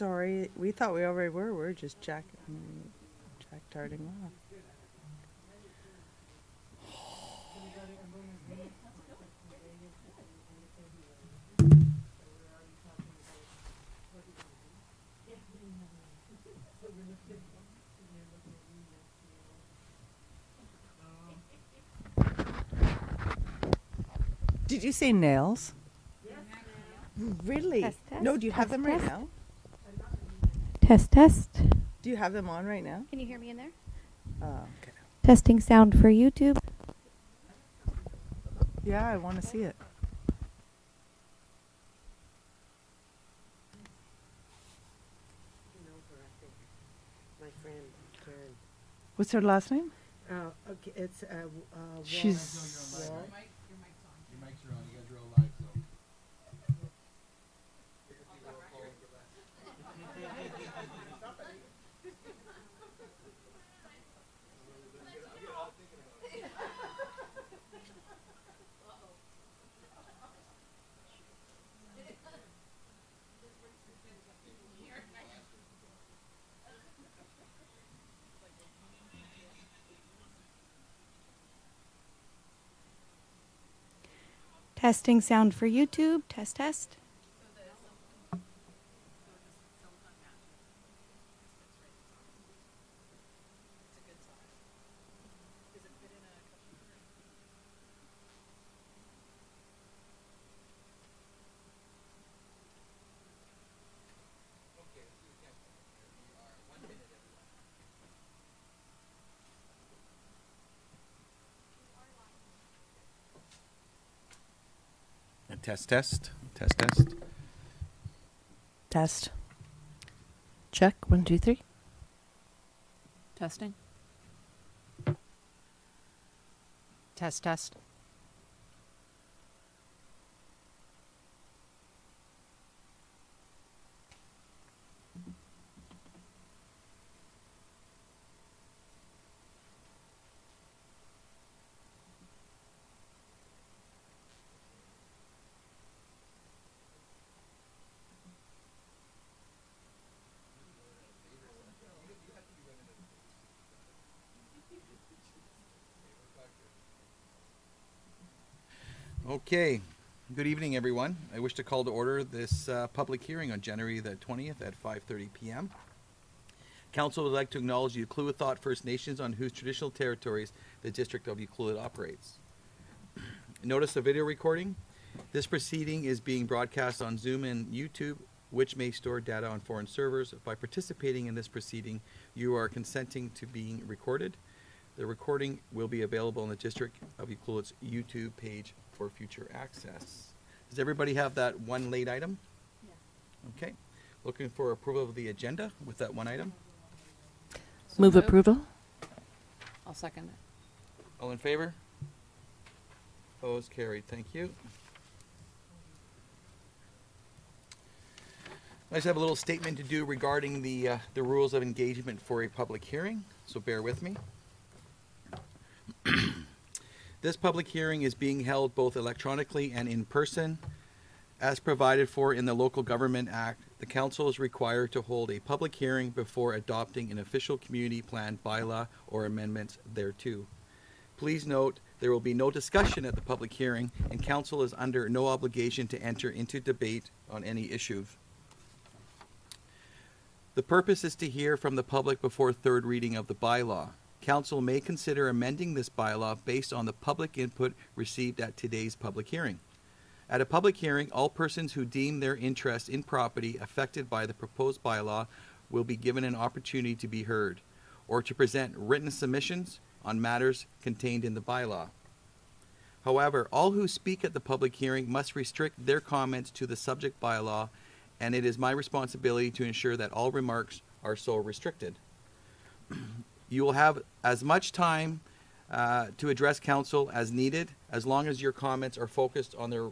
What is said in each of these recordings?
sorry. We thought we already were. We're just jack-tarting off. Did you say nails? Yes. Really? Test, test, No, do you have test, them right test. now? Test, test. Do you have them on right now? Can you hear me in there? Oh, okay. Testing sound for YouTube. Yeah, I want to see it. My friend Karen. What's her last name? Okay, it's She's. Wall. Your mics are on. You guys are all live, so. Testing sound for YouTube. Test, test. Test, test, test, test. Test. Check. 1, 2, 3. Testing. Test, test. Okay. Good evening, everyone. I wish to call to order this public hearing on January the 20th at 5:30 p.m. Council would like to acknowledge the Ucluelet First Nations on whose traditional territories the District of Ucluelet operates. Notice a video recording. This proceeding is being broadcast on Zoom and YouTube, which may store data on foreign servers. By participating in this proceeding, you are consenting to being recorded. The recording will be available on the District of Ucluelet's YouTube page for future access. Does everybody have that one late item? Yeah. Okay. Looking for approval of the agenda with that one item. Move approval. I'll second it. All in favor? Opposed? Carried. Thank you. I just have a little statement to do regarding the rules of engagement for a public hearing, so bear with me. This public hearing is being held both electronically and in person. As provided for in the Local Government Act, the Council is required to hold a public hearing before adopting an official community plan, bylaw, or amendments thereto. Please note, there will be no discussion at the public hearing, and Council is under no obligation to enter into debate on any issue. The purpose is to hear from the public before third reading of the bylaw. Council may consider amending this bylaw based on the public input received at today's public hearing. At a public hearing, all persons who deem their interest in property affected by the proposed bylaw will be given an opportunity to be heard, or to present written submissions on matters contained in the bylaw. However, all who speak at the public hearing must restrict their comments to the subject bylaw, and it is my responsibility to ensure that all remarks are so restricted. You will have as much time to address council as needed, as long as your comments are focused on their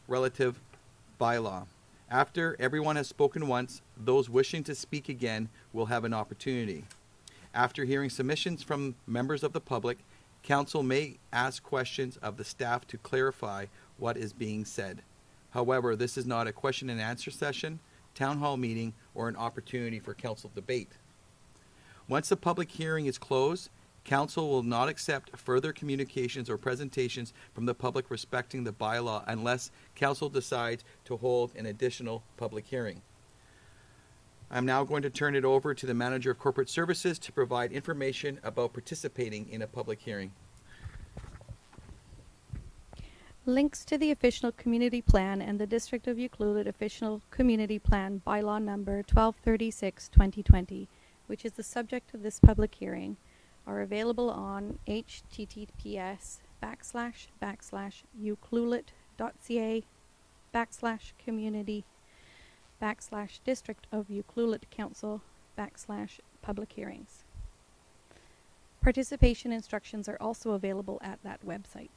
relative bylaw. After everyone has spoken once, those wishing to speak again will have an opportunity. After hearing submissions from members of the public, council may ask questions of the staff to clarify what is being said. However, this is not a question and answer session. town hall meeting, or an opportunity for council debate. Once the public hearing is closed, council will not accept further communications or presentations from the public respecting the bylaw unless council decides to hold an additional public hearing. I'm now going to turn it over to the Manager of Corporate Services to provide information about participating in a public hearing. Links to the official community plan and the District of Ucluelet official community plan bylaw number 1236/2020, which is the subject of this public hearing, are available on https://ucluelet.ca/community/District of Ucluelet Council/public hearings. Participation instructions are also available at that website.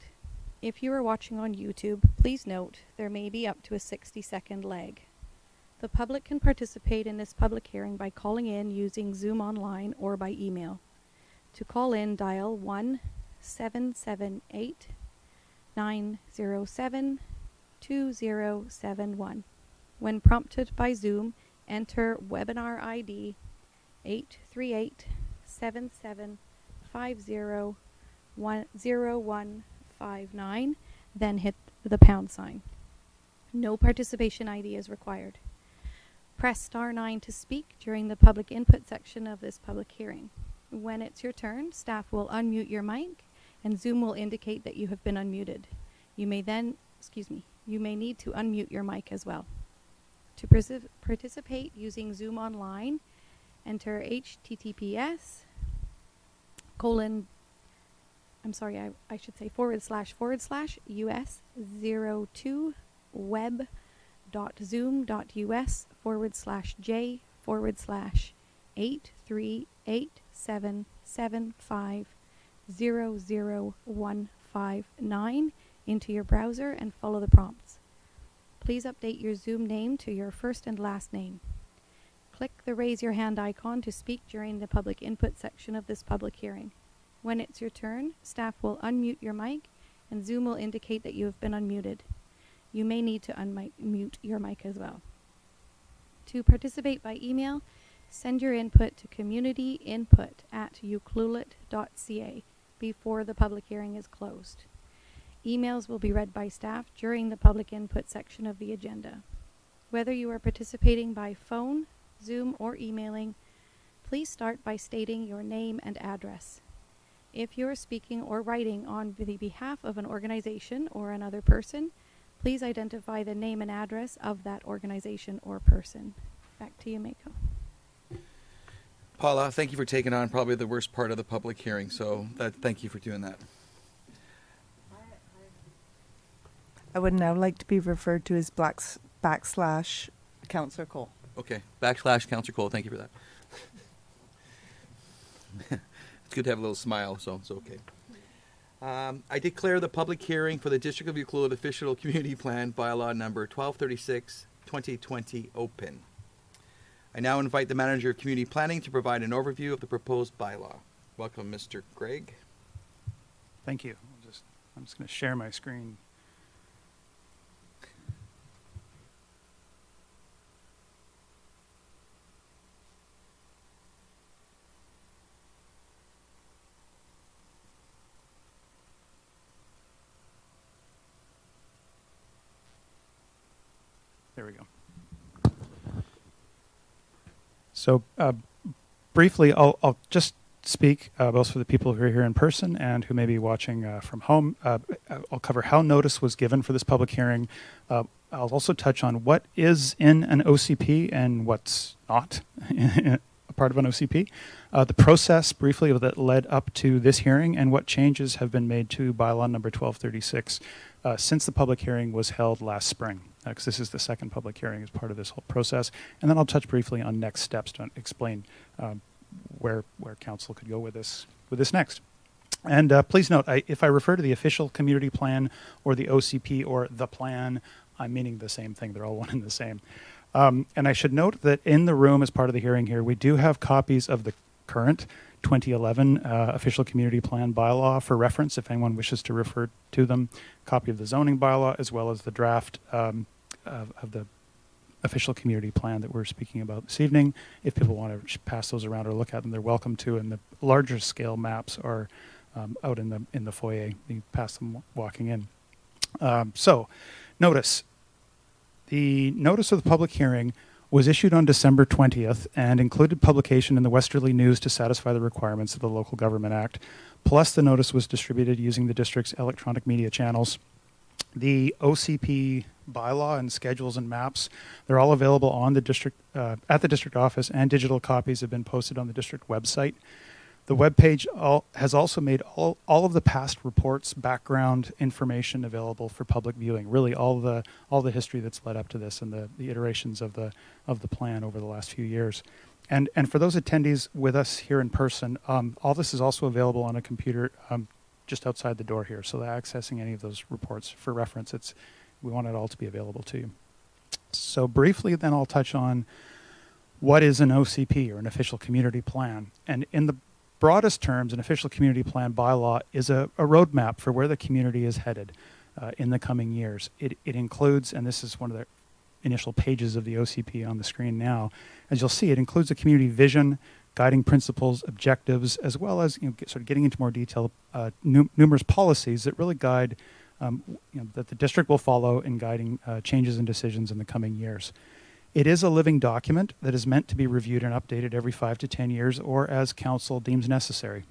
If you are watching on YouTube, please note there may be up to a 60-second lag. The public can participate in this public hearing by calling in using Zoom Online or by email. To call in, dial 1-778-907-2071. When prompted by Zoom, enter webinar ID 838-7750-0159, then hit the pound sign. No participation ID is required. Press star 9 to speak during the public input section of this public hearing. When it's your turn, staff will unmute your mic and Zoom will indicate that you have been unmuted. You may need to unmute your mic as well. To participate using Zoom Online, enter https://us02web.zoom.us/j/775000159 into your browser and follow the prompts. Please update your Zoom name to your first and last name. Click the raise your hand icon to speak during the public input section of this public hearing. When it's your turn, staff will unmute your mic and Zoom will indicate that you have been unmuted. You may need to unmute your mic as well. To participate by email, send your input to communityinput@ucluelet.ca before the public hearing is closed. Emails will be read by staff during the public input section of the agenda. Whether you are participating by phone, Zoom, or emailing, please start by stating your name and address. If you are speaking or writing on the behalf of an organization or another person, please identify the name and address of that organization or person. Back to you, Mako. Paula, thank you for taking on probably the worst part of the public hearing, so thank you for doing that. I would now like to be referred to as /Councillor Cole. Okay, /Councillor Cole, thank you for that. It's good to have a little smile, so it's okay. I declare the public hearing for the District of Ucluelet official community plan bylaw number 1236/2020 open. I now invite the Manager of Community Planning to provide an overview of the proposed bylaw. Welcome, Mr. Gregg. Thank you. I'm just going to share my screen. There we go. So briefly, I'll just speak both for the people who are here in person and who may be watching from home. I'll cover how notice was given for this public hearing. I'll also touch on what is in an OCP and what's not a part of an OCP. The process briefly that led up to this hearing and what changes have been made to bylaw number 1236 since the public hearing was held last spring. Because this is the second public hearing as part of this whole process. And then I'll touch briefly on next steps to explain where council could go with this next. And please note, if I refer to the official community plan or the OCP or the plan, I'm meaning the same thing. They're all one and the same. And I should note that in the room as part of the hearing here, we do have copies of the current 2011 official community plan bylaw for reference if anyone wishes to refer to them. Copy of the zoning bylaw as well as the draft of the official community plan that we're speaking about this evening. If people want to pass those around or look at them, they're welcome to. And the larger scale maps are out in the foyer. You pass them walking in. So, notice. The notice of the public hearing was issued on December 20th and included publication in the Westerly News to satisfy the requirements of the Local Government Act. Plus, the notice was distributed using the district's electronic media channels. The OCP bylaw and schedules and maps, they're all available on the district at the district office, and digital copies have been posted on the district website. The webpage has also made all of the past reports, background information available for public viewing. Really, all the history that's led up to this and the iterations of the plan over the last few years. And for those attendees with us here in person, all this is also available on a computer just outside the door here. So accessing any of those reports for reference, we want it all to be available to you. So briefly, then I'll touch on what is an OCP, or an official community plan. And in the broadest terms, an official community plan bylaw is a roadmap for where the community is headed in the coming years. It includes, and this is one of the initial pages of the OCP on the screen now, as you'll see, it includes a community vision, guiding principles, objectives, as well as sort of getting into more detail, numerous policies that really guide, that the district will follow in guiding changes and decisions in the coming years. It is a living document that is meant to be reviewed and updated every 5 to 10 years or as council deems necessary.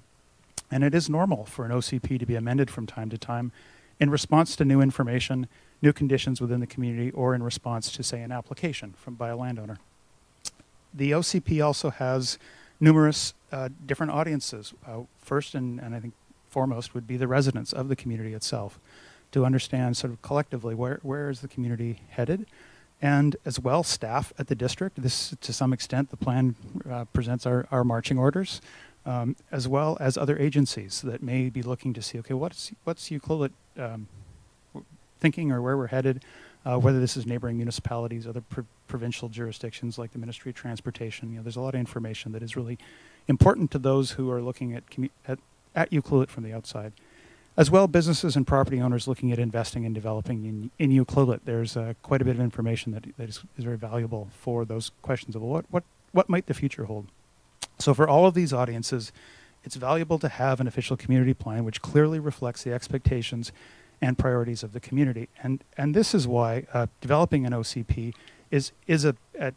And it is normal for an OCP to be amended from time to time in response to new information, new conditions within the community, or in response to, say, an application by a landowner. The OCP also has numerous different audiences. First and I think foremost would be the residents of the community itself, to understand sort of collectively where is the community headed. And as well, staff at the district. This, to some extent, the plan presents our marching orders, as well as other agencies that may be looking to see, okay, what's UCLUET thinking, or where we're headed, whether this is neighboring municipalities, other provincial jurisdictions like the Ministry of Transportation. There's a lot of information that is really important to those who are looking at UCLUET from the outside. As well, businesses and property owners looking at investing and developing in UCLUET. There's quite a bit of information that is very valuable for those questions of what might the future hold. So for all of these audiences, it's valuable to have an official community plan which clearly reflects the expectations and priorities of the community. And this is why developing an OCP is at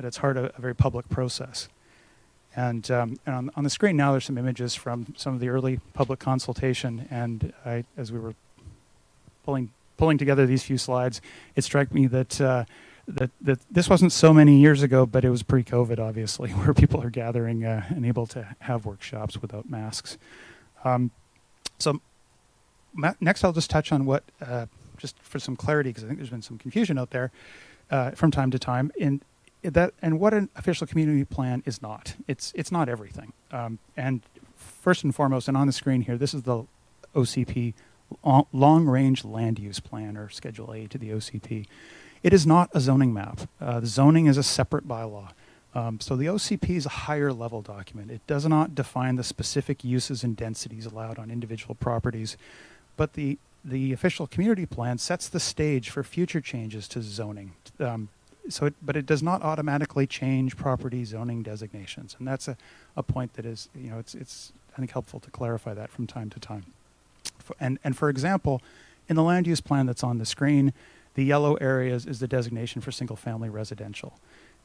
its heart a very public process. And on the screen now, there's some images from some of the early public consultation. And as we were pulling together these few slides, it struck me that this wasn't so many years ago, but it was pre-COVID, obviously, where people are gathering and able to have workshops without masks. Next, I'll just touch on what, just for some clarity, because I think there's been some confusion out there from time to time, and what an official community plan is not. It's not everything. And first and foremost, and on the screen here, this is the OCP long-range land use plan, or Schedule A to the OCP. It is not a zoning map. The zoning is a separate bylaw. So the OCP is a higher level document. It does not define the specific uses and densities allowed on individual properties, but the official community plan sets the stage for future changes to zoning. But it does not automatically change property zoning designations, and that's a point that is, it's I think helpful to clarify that from time to time. And for example, in the land use plan that's on the screen, the yellow areas is the designation for single-family residential,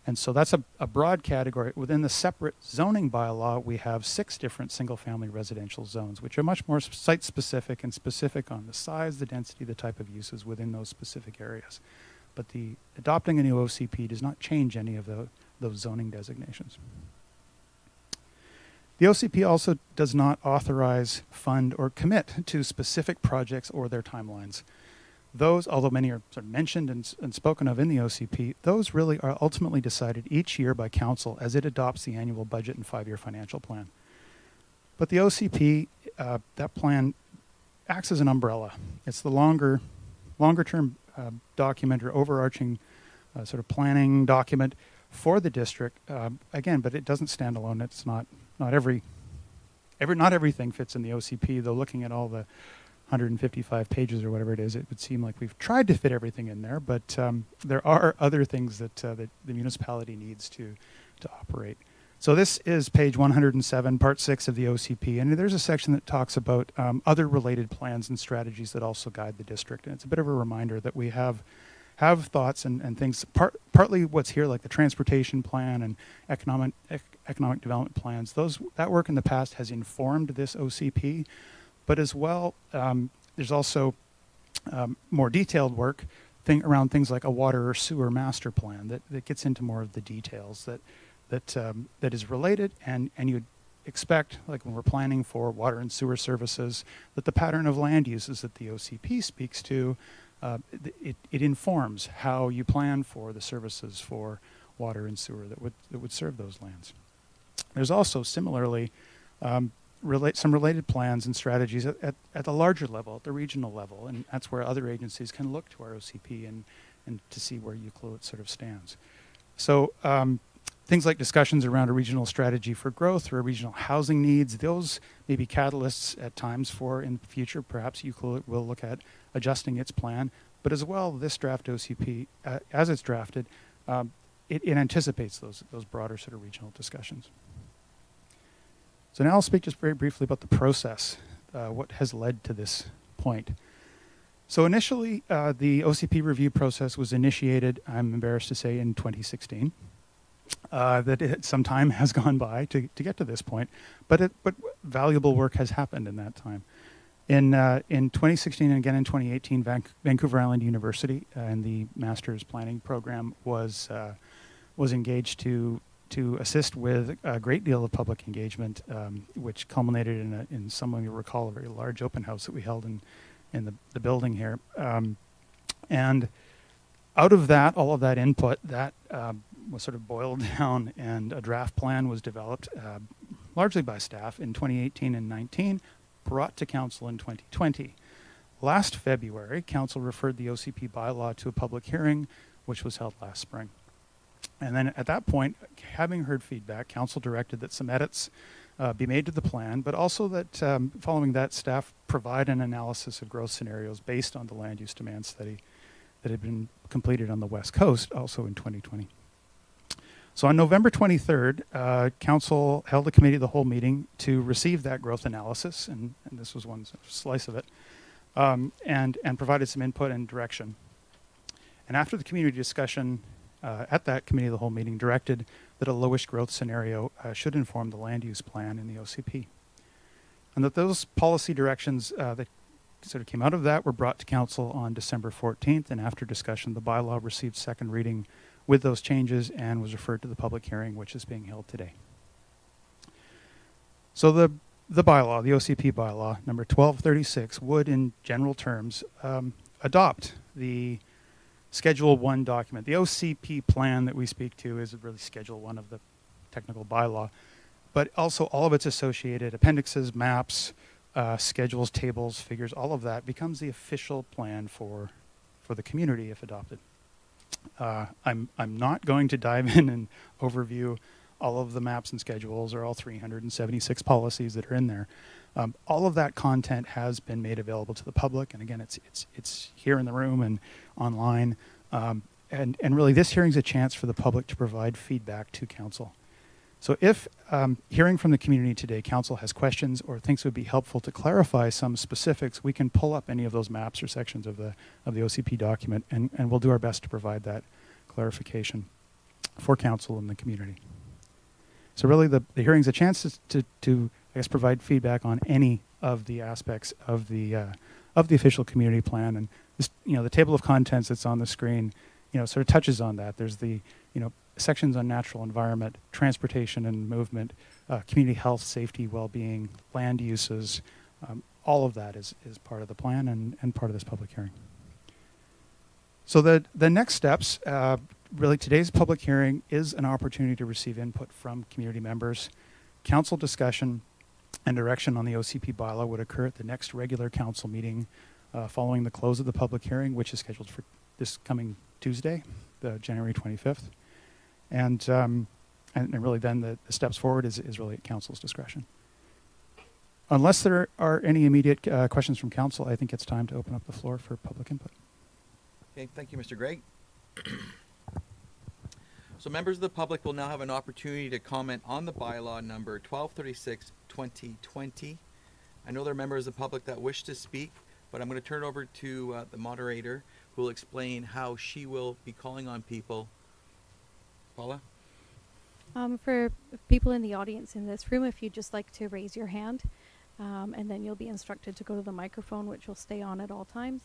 and so that's a broad category. Within the separate zoning bylaw, we have 6 different single-family residential zones, which are much more site-specific and specific on the size, the density, the type of uses within those specific areas. But adopting a new OCP does not change any of those zoning designations. The OCP also does not authorize, fund, or commit to specific projects or their timelines. Those, although many are sort of mentioned and spoken of in the OCP, those really are ultimately decided each year by council as it adopts the annual budget and 5-year financial plan. But the OCP, that plan acts as an umbrella. It's the longer-term document or overarching sort of planning document for the district. Again, but it doesn't stand alone. It's not everything fits in the OCP. Though looking at all 155 pages or whatever it is, it would seem like we've tried to fit everything in there, but there are other things that the municipality needs to operate. So this is page 107, part 6 of the OCP, and there's a section that talks about other related plans and strategies that also guide the district. And it's a bit of a reminder that we have thoughts and things, partly what's here, like the transportation plan and economic development plans. That work in the past has informed this OCP, but as well, there's also more detailed work around things like a water or sewer master plan that gets into more of the details that is related, and you'd expect, like when we're planning for water and sewer services, that the pattern of land uses that the OCP speaks to, it informs how you plan for the services for water and sewer that would serve those lands. There's also similarly some related plans and strategies at the larger level, at the regional level, and that's where other agencies can look to our OCP and to see where UCLOIT sort of stands. So things like discussions around a regional strategy for growth or regional housing needs, those may be catalysts at times for in the future. Perhaps UCLOIT will look at adjusting its plan, but as well, this draft OCP, as it's drafted, it anticipates those broader sort of regional discussions. So now I'll speak just very briefly about the process, what has led to this point. So initially, the OCP review process was initiated, I'm embarrassed to say, in 2016. Some time has gone by to get to this point, but valuable work has happened in that time. In 2016 and again in 2018, Vancouver Island University and the Master's Planning Program was engaged to assist with a great deal of public engagement, which culminated in some of you recall a very large open house that we held in the building here. And out of that, all of that input, that was sort of boiled down, and a draft plan was developed largely by staff in 2018 and 19, brought to Council in 2020. Last February, Council referred the OCP bylaw to a public hearing, which was held last spring. And then at that point, having heard feedback, Council directed that some edits be made to the plan, but also that following that, staff provide an analysis of growth scenarios based on the land use demand study that had been completed on the West Coast, also in 2020. So on November 23rd, Council held a committee of the whole meeting to receive that growth analysis, and this was one slice of it, and provided some input and direction. And after the community discussion at that committee of the whole meeting, directed that a lowish growth scenario should inform the land use plan in the OCP. And that those policy directions that sort of came out of that were brought to Council on December 14th, and after discussion, the bylaw received second reading with those changes and was referred to the public hearing, which is being held today. So the bylaw, the OCP bylaw, number 1236, would, in general terms, adopt the Schedule 1 document. The OCP plan that we speak to is really Schedule 1 of the technical bylaw, but also all of its associated appendixes, maps, schedules, tables, figures, all of that becomes the official plan for the community if adopted. I'm not going to dive in and overview all of the maps and schedules or all 376 policies that are in there. All of that content has been made available to the public, and again, it's here in the room and online. And really, this hearing is a chance for the public to provide feedback to Council. So if hearing from the community today, Council has questions or thinks it would be helpful to clarify some specifics, we can pull up any of those maps or sections of the OCP document, and we'll do our best to provide that clarification for Council and the community. So really, the hearing is a chance to I guess provide feedback on any of the aspects of the official community plan, and this, the table of contents that's on the screen, sort of touches on that. There's the sections on natural environment, transportation and movement, community health, safety, well-being, land uses. All of that is part of the plan and part of this public hearing. So the next steps, really today's public hearing is an opportunity to receive input from community members. Council discussion and direction on the OCP bylaw would occur at the next regular council meeting following the close of the public hearing, which is scheduled for this coming Tuesday, the January 25th. And really then the steps forward is really at Council's discretion. Unless there are any immediate questions from council, I think it's time to open up the floor for public input. Okay, thank you, Mr. Gregg. So members of the public will now have an opportunity to comment on the bylaw number 1236-2020. I know there are members of the public that wish to speak, but I'm going to turn it over to the moderator who will explain how she will be calling on people. Paula? For people in the audience in this room, if you'd just like to raise your hand, and then you'll be instructed to go to the microphone, which will stay on at all times.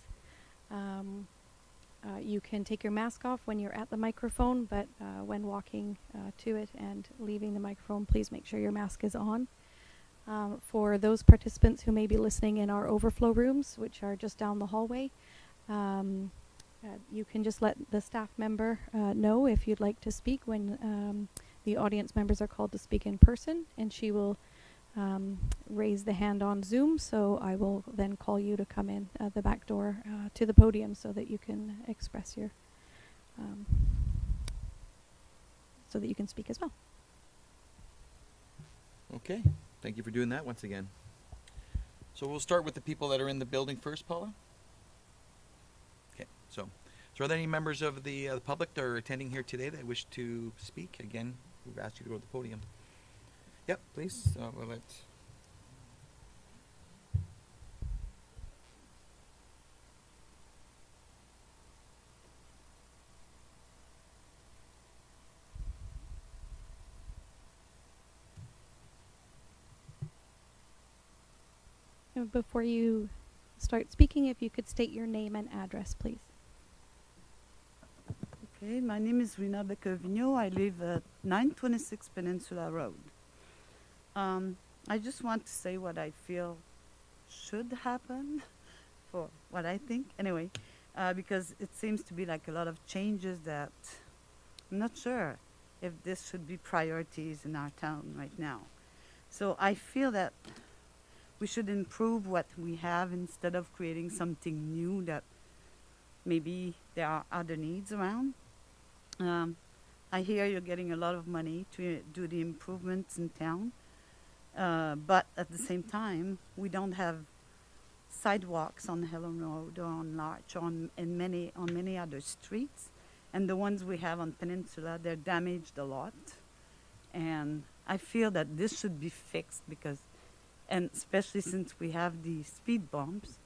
You can take your mask off when you're at the microphone, but when walking to it and leaving the microphone, please make sure your mask is on. For those participants who may be listening in our overflow rooms, which are just down the hallway, you can just let the staff member know if you'd like to speak when the audience members are called to speak in person, and she will raise the hand on Zoom, so I will then call you to come in the back door to the podium so that you can express your so that you can speak as well. Okay, thank you for doing that once again. So we'll start with the people that are in the building first, Paula. Okay, so are there any members of the public that are attending here today that wish to speak? Again, we've asked you to go to the podium. Yep, please. We'll let. Before you start speaking, if you could state your name and address, please. Okay, my name is Rina Beckervigno. I live at 926 Peninsula Road. I just want to say what I feel should happen, for what I think, anyway, because it seems to be like a lot of changes that I'm not sure if this should be priorities in our town right now. So I feel that we should improve what we have instead of creating something new that maybe there are other needs around. I hear you're getting a lot of money to do the improvements in town, but at the same time, we don't have sidewalks on Helen Road or on Larch or on many other streets, and the ones we have on Peninsula, they're damaged a lot, and I feel that this should be fixed because, and especially since we have the speed bumps,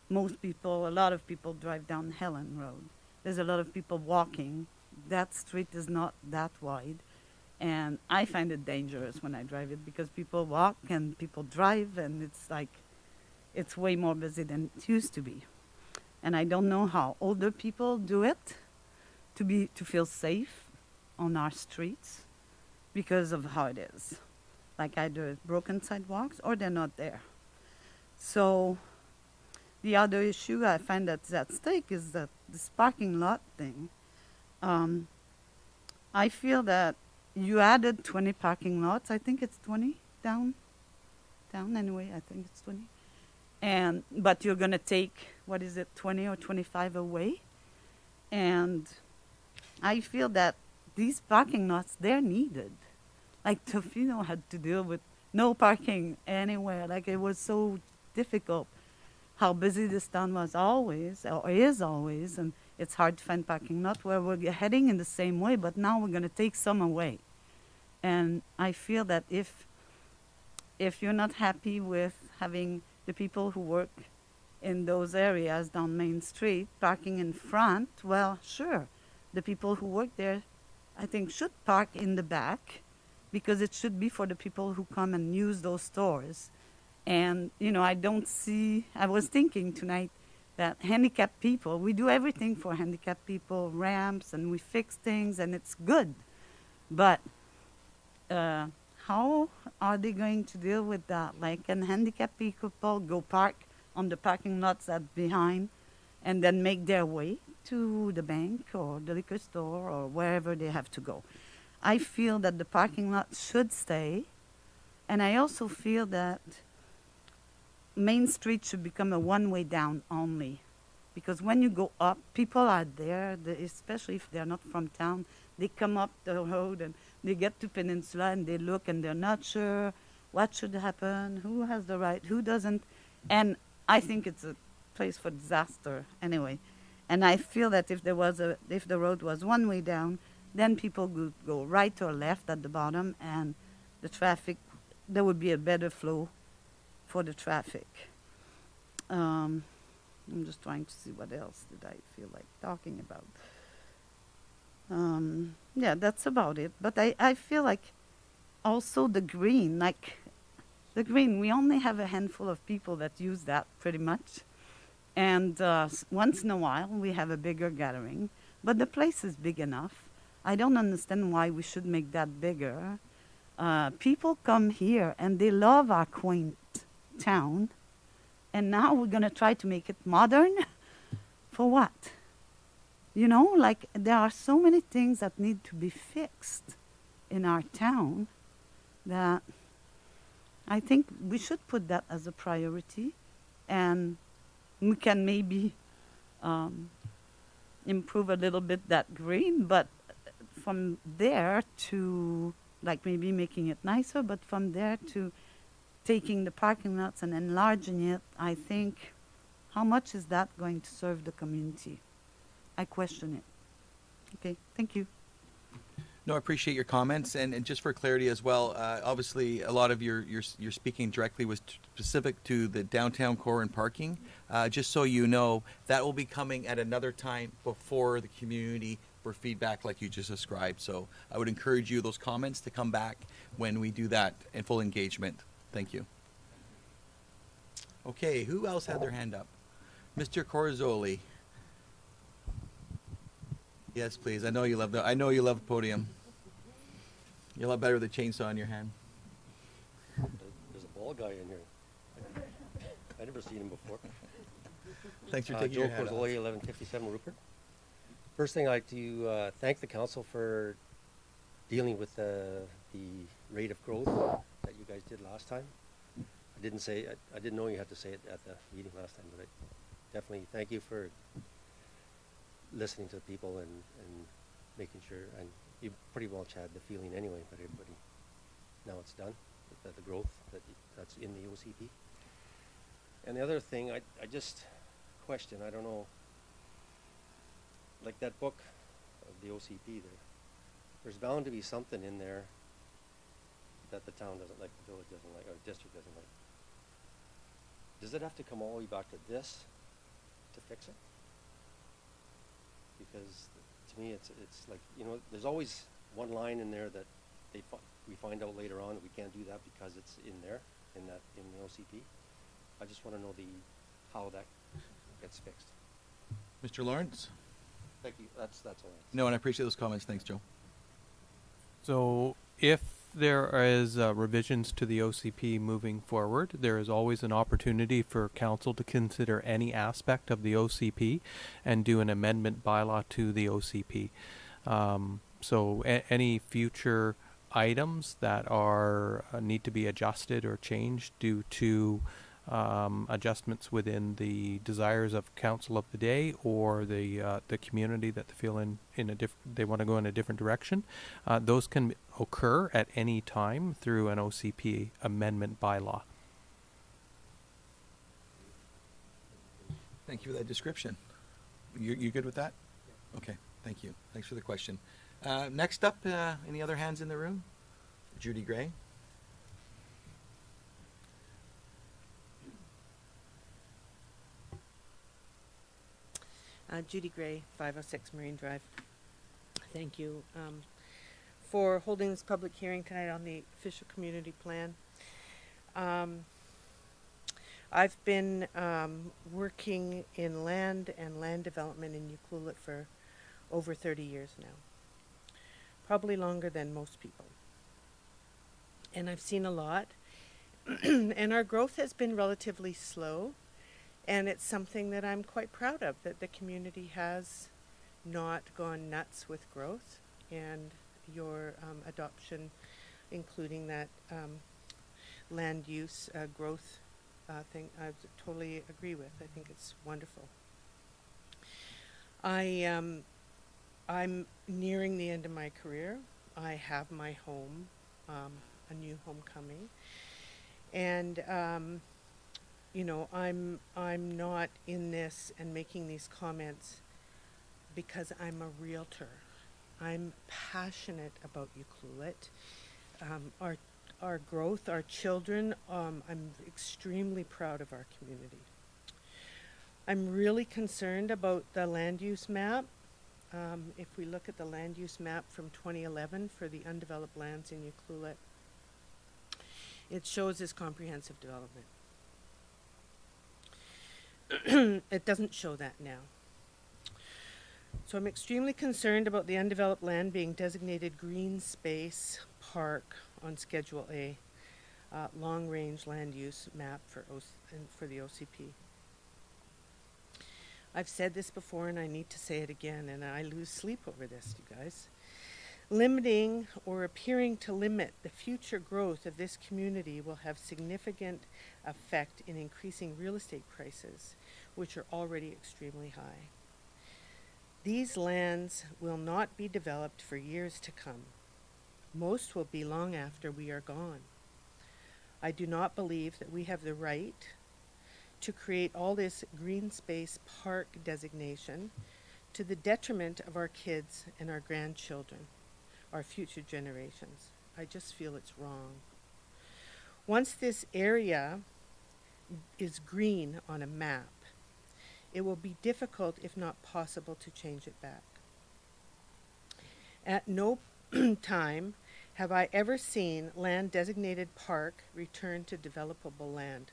a lot of people drive down Helen Road. There's a lot of people walking. That street is not that wide, and I find it dangerous when I drive it because people walk and people drive, and it's like it's way more busy than it used to be. And I don't know how older people do it to feel safe on our streets because of how it is. Like either broken sidewalks or they're not there. So the other issue I find that's at stake is that this parking lot thing. I feel that you added 20 parking lots. I think it's 20 down anyway. I think it's 20. But you're gonna take, 20 or 25 away? And I feel that these parking lots, they're needed. Like Tofino had to deal with no parking anywhere. Like it was so difficult how busy this town was always, or is always, and it's hard to find parking lot where we're heading in the same way, but now we're going to take some away. And I feel that if you're not happy with having the people who work in those areas down Main Street parking in front, well, sure, the people who work there, I think, should park in the back, because it should be for the people who come and use those stores. And, I was thinking tonight that handicapped people, we do everything for handicapped people, ramps, and we fix things, and it's good. But how are they going to deal with that? Like, can handicapped people go park on the parking lots that behind and then make their way to the bank or the liquor store or wherever they have to go? I feel that the parking lot should stay, and I also feel that Main Street should become a one-way down only, because when you go up, people are there, especially if they're not from town, they come up the road and they get to Peninsula and they look and they're not sure what should happen, who has the right, who doesn't. And I think it's a place for disaster anyway. And I feel that if the road was one way down, then people would go right or left at the bottom, and the traffic, there would be a better flow for the traffic. I'm just trying to see what else did I feel like talking about. Yeah, that's about it. But I feel like also the green, we only have a handful of people that use that pretty much. And once in a while, we have a bigger gathering. But the place is big enough. I don't understand why we should make that bigger. People come here, and they love our quaint town. And now we're going to try to make it modern? For what? You know, like, there are so many things that need to be fixed in our town that I think we should put that as a priority. And we can maybe improve a little bit that green, but from there to, like, maybe making it nicer, but from there to taking the parking lots and enlarging it, I think, how much is that going to serve the community? I question it. Okay, thank you. No, I appreciate your comments, and just for clarity as well, obviously a lot of your speaking directly was specific to the downtown core and parking. Just so you know, that will be coming at another time before the community for feedback like you just described. So I would encourage you, those comments, to come back when we do that in full engagement. Thank you. Okay, who else had their hand up? Mr. Corzoli. Yes, please. I know you love the podium. You're a lot better with a chainsaw in your hand. There's a bald guy in here. I never seen him before. Thanks for taking your Joe hat off. Corzoli, 1157 Rupert. First thing, I'd like to thank the council for dealing with the rate of growth that you guys did last time. I didn't know you had to say it at the meeting last time, but I definitely thank you for listening to the people and making sure, and you pretty much had the feeling anyway, but everybody, now it's done, the growth that's in the OCP. And the other thing, I just question, I don't know, like that book of the OCP there's bound to be something in there that the town doesn't like, the village doesn't like, or the district doesn't like. Does it have to come all the way back to this to fix it? Because to me, it's like, you know, there's always one line in there that we find out later on that we can't do that because it's in there, in the OCP. I just want to know how that gets fixed. Mr. Lawrence? Thank you. That's all. No, and I appreciate those comments. Thanks, Joe. So if there is revisions to the OCP moving forward, there is always an opportunity for council to consider any aspect of the OCP and do an amendment bylaw to the OCP. So any future items that are need to be adjusted or changed due to adjustments within the desires of council of the day or the community that they feel they want to go in a different direction, those can occur at any time through an OCP amendment bylaw. Thank you for that description. You good with that? Okay, thank you. Thanks for the question. Next up, any other hands in the room? Judy Gray. Judy Gray, 506 Marine Drive. Thank you for holding this public hearing tonight on the official community plan. I've been working in land and land development in Ucluelet for over 30 years now. Probably longer than most people. And I've seen a lot. And our growth has been relatively slow. And it's something that I'm quite proud of, that the community has not gone nuts with growth, and your adoption, including that land use growth thing, I totally agree with. I think it's wonderful. I'm nearing the end of my career. I have my home, a new home coming. And, you know, I'm not in this and making these comments because I'm a realtor. I'm passionate about Ucluelet. Our growth, our children, I'm extremely proud of our community. I'm really concerned about the land use map. If we look at the land use map from 2011 for the undeveloped lands in Ucluelet, it shows this comprehensive development. It doesn't show that now. So I'm extremely concerned about the undeveloped land being designated green space park on Schedule A, long-range land use map for the OCP. I've said this before and I need to say it again, and I lose sleep over this, you guys. Limiting or appearing to limit the future growth of this community will have significant effect in increasing real estate prices, which are already extremely high. These lands will not be developed for years to come. Most will be long after we are gone. I do not believe that we have the right to create all this green space park designation to the detriment of our kids and our grandchildren, our future generations. I just feel it's wrong. Once this area is green on a map, it will be difficult, if not possible, to change it back. At no time have I ever seen land designated park return to developable land.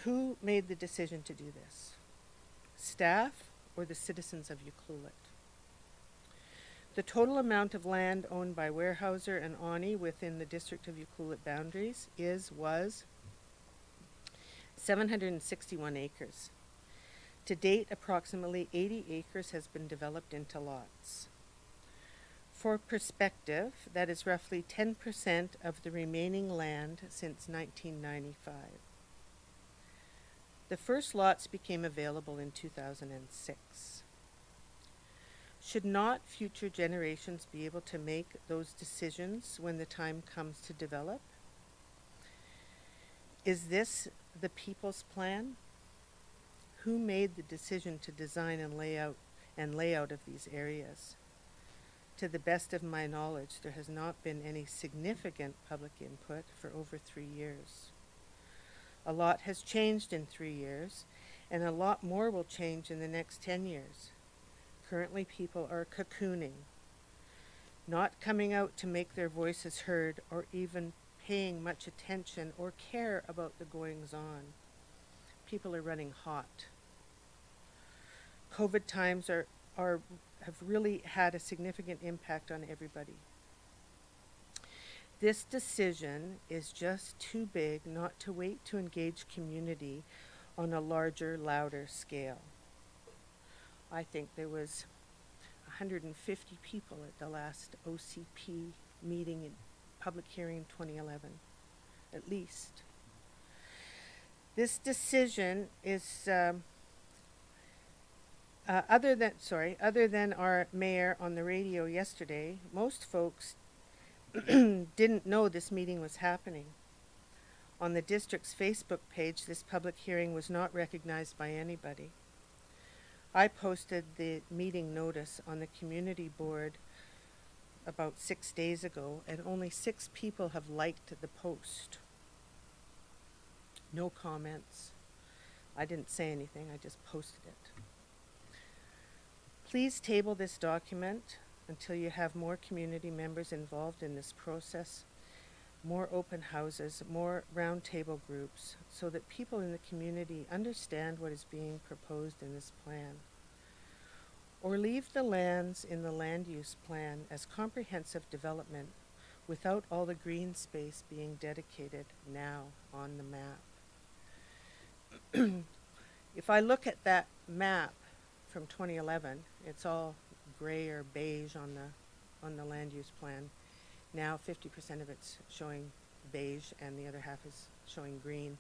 Who made the decision to do this? Staff or the citizens of Ucluelet? The total amount of land owned by Weyerhaeuser and Ani within the district of Ucluelet boundaries was 761 acres. To date, approximately 80 acres has been developed into lots. For perspective, that is roughly 10% of the remaining land since 1995. The first lots became available in 2006. Should not future generations be able to make those decisions when the time comes to develop? Is this the people's plan? Who made the decision to design and layout of these areas? To the best of my knowledge, there has not been any significant public input for over 3 years. A lot has changed in 3 years, and a lot more will change in the next 10 years. Currently, people are cocooning, not coming out to make their voices heard or even paying much attention or care about the goings-on. People are running hot. COVID times have really had a significant impact on everybody. This decision is just too big not to wait to engage community on a larger, louder scale. I think there was 150 people at the last OCP meeting in public hearing in 2011, at least. This decision is, other than our mayor on the radio yesterday, most folks didn't know this meeting was happening. On the district's Facebook page, this public hearing was not recognized by anybody. I posted the meeting notice on the community board about 6 days ago, and only 6 people have liked the post. No comments. I didn't say anything, I just posted it. Please table this document until you have more community members involved in this process, more open houses, more roundtable groups, so that people in the community understand what is being proposed in this plan. Or leave the lands in the land use plan as comprehensive development without all the green space being dedicated now on the map. If I look at that map from 2011, it's all gray or beige on the land use plan. Now 50% of it's showing beige and the other half is showing green.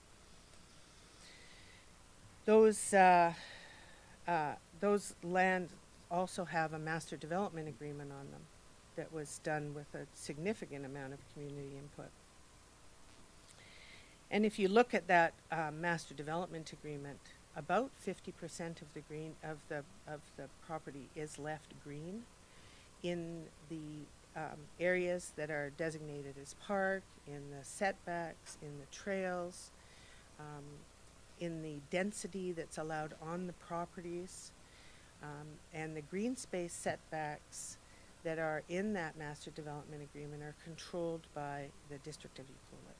Those lands also have a master development agreement on them that was done with a significant amount of community input. And if you look at that master development agreement, about 50% of the property is left green in the areas that are designated as park, in the setbacks, in the trails, in the density that's allowed on the properties, and the green space setbacks that are in that master development agreement are controlled by the District of Ucluelet.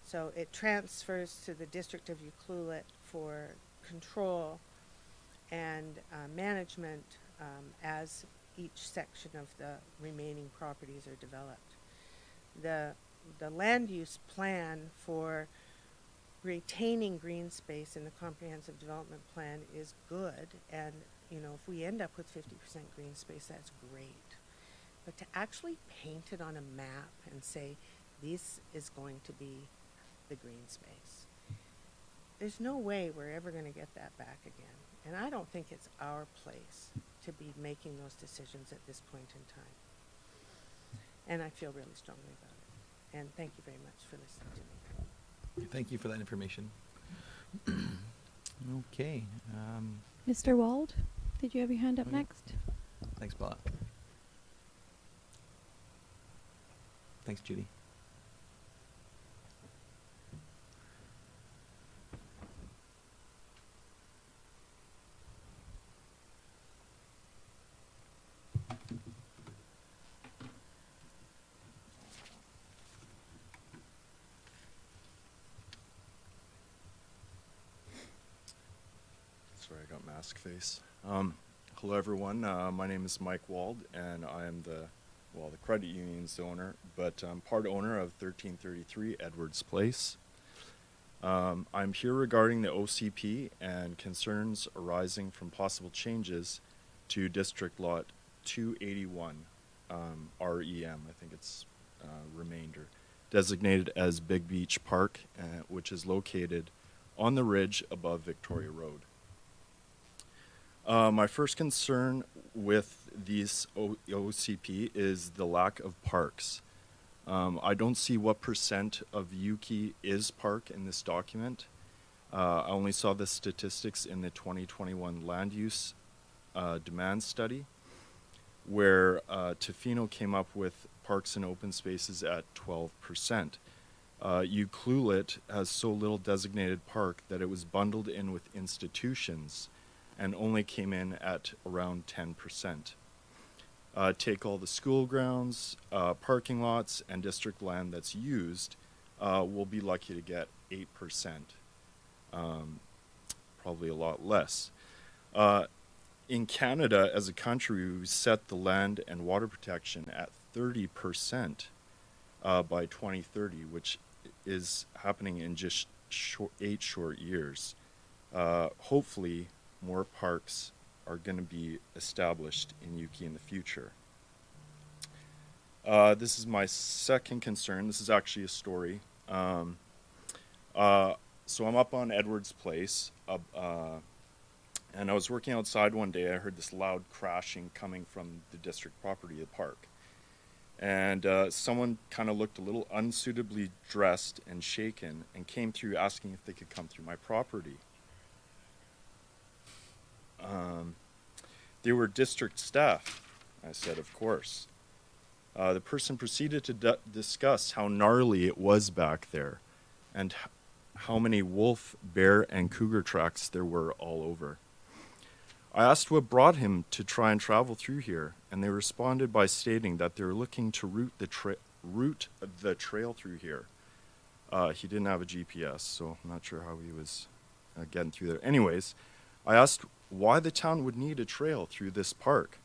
So it transfers to the District of Ucluelet for control and management as each section of the remaining properties are developed. The land use plan for retaining green space in the comprehensive development plan is good, and you know, if we end up with 50% green space, that's great. But to actually paint it on a map and say this is going to be the green space, there's no way we're ever going to get that back again. And I don't think it's our place to be making those decisions at this point in time. And I feel really strongly about it. And thank you very much for listening to me. Thank you for that information. Okay. Mr. Wald, did you have your hand up Okay. next? Thanks, Paula. Thanks, Judy. Sorry, I got mask face. Hello, everyone. My name is Mike Wald, and I am the credit union's owner, but I'm part owner of 1333 Edwards Place. I'm here regarding the OCP and concerns arising from possible changes to District Lot 281, REM, I think it's remainder, designated as Big Beach Park, which is located on the ridge above Victoria Road. My first concern with these OCP is the lack of parks. I don't see what percent of Yuki is park in this document. I only saw the statistics in the 2021 land use demand study, where Tofino came up with parks and open spaces at 12%. Ucluelet has so little designated park that it was bundled in with institutions and only came in at around 10%. Take all the school grounds, parking lots, and district land that's used, we'll be lucky to get 8%, probably a lot less. In Canada, as a country, we set the land and water protection at 30% by 2030, which is happening in just 8 short years. Hopefully, more parks are going to be established in Yuki in the future. This is my second concern. This is actually a story. So I'm up on Edwards Place, and I was working outside one day. I heard this loud crashing coming from the district property of the park. And someone kind of looked a little unsuitably dressed and shaken and came through asking if they could come through my property. They were district staff. I said, of course. The person proceeded to discuss how gnarly it was back there and how many wolf, bear, and cougar tracks there were all over. I asked what brought him to try and travel through here, and they responded by stating that they were looking to route the trail through here. He didn't have a GPS, so I'm not sure how he was getting through there. Anyways, I asked why the town would need a trail through this park